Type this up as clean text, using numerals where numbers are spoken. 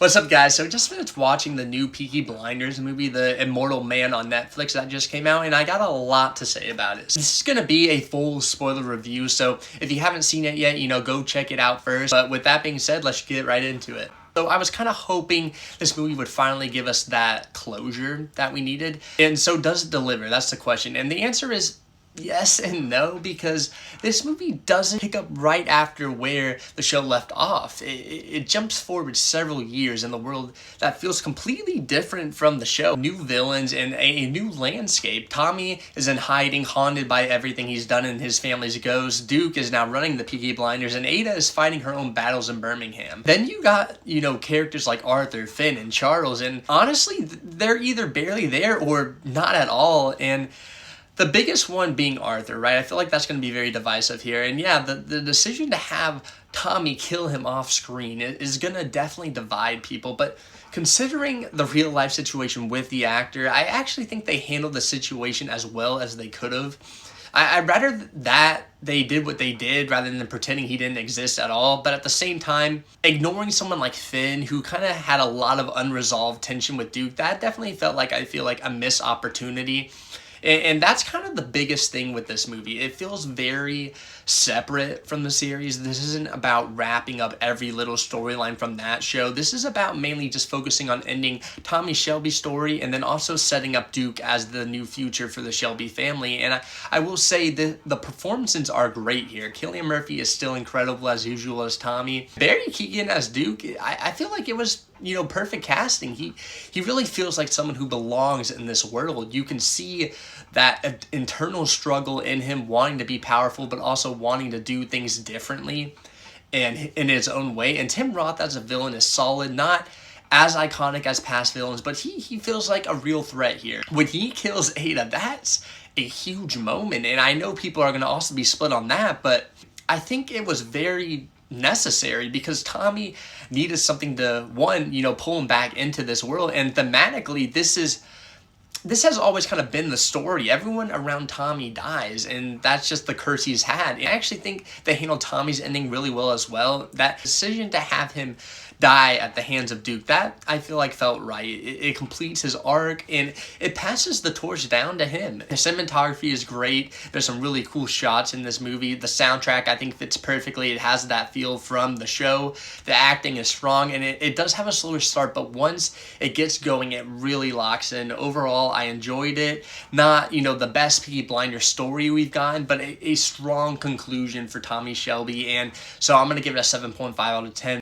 What's up, guys? So just finished watching the new Peaky Blinders movie, the Immortal Man on Netflix that just came out, and I got a lot to say about it. This is going to be a full spoiler review, so if you haven't seen it yet, go check it out first. But with that being said, let's get right into it. So I was kind of hoping this movie would finally give us that closure that we needed. And so does it deliver? That's the question. And the answer is yes and no, because this movie doesn't pick up right after where the show left off. It jumps forward several years in the world that feels completely different from the show. New villains and a new landscape. Tommy is in hiding, haunted by everything he's done in his family's ghost. Duke is now running the Peaky Blinders, and Ada is fighting her own battles in Birmingham. Then you got, characters like Arthur, Finn, and Charles, and honestly, they're either barely there or not at all, and the biggest one being Arthur, right? I feel like that's going to be very divisive here. And yeah, the decision to have Tommy kill him off screen is going to definitely divide people. But considering the real life situation with the actor, I actually think they handled the situation as well as they could have. I'd rather that they did what they did rather than pretending he didn't exist at all. But at the same time, ignoring someone like Finn, who kind of had a lot of unresolved tension with Duke, that definitely felt like, I feel like, a missed opportunity. And that's kind of the biggest thing with this movie. It feels very separate from the series. This isn't about wrapping up every little storyline from that show. This is about mainly just focusing on ending Tommy Shelby's story and then also setting up Duke as the new future for the Shelby family. And I will say that the performances are great here. Cillian Murphy is still incredible as usual as Tommy. Barry Keoghan as Duke, I feel like it was perfect casting. He really feels like someone who belongs in this world. You can see that internal struggle in him, wanting to be powerful but also wanting to do things differently and in his own way. And Tim Roth as a villain is solid, not as iconic as past villains, but he feels like a real threat here. When he kills Ada, that's a huge moment, and I know people are going to also be split on that, but I think it was very necessary because Tommy needed something to, one, pull him back into this world. And thematically, this has always kind of been the story. Everyone around Tommy dies, and that's just the curse he's had. And I actually think they handled Tommy's ending really well as well. That decision to have him die at the hands of Duke, that I feel like felt right. It completes his arc, and it passes the torch down to him. The cinematography is great. There's some really cool shots in this movie. The soundtrack, I think, fits perfectly. It has that feel from the show. The acting is strong, and it does have a slower start, but once it gets going, it really locks in. Overall, I enjoyed it. Not, the best Peaky Blinders story we've gotten, but a strong conclusion for Tommy Shelby, and so I'm going to give it a 7.5 out of 10.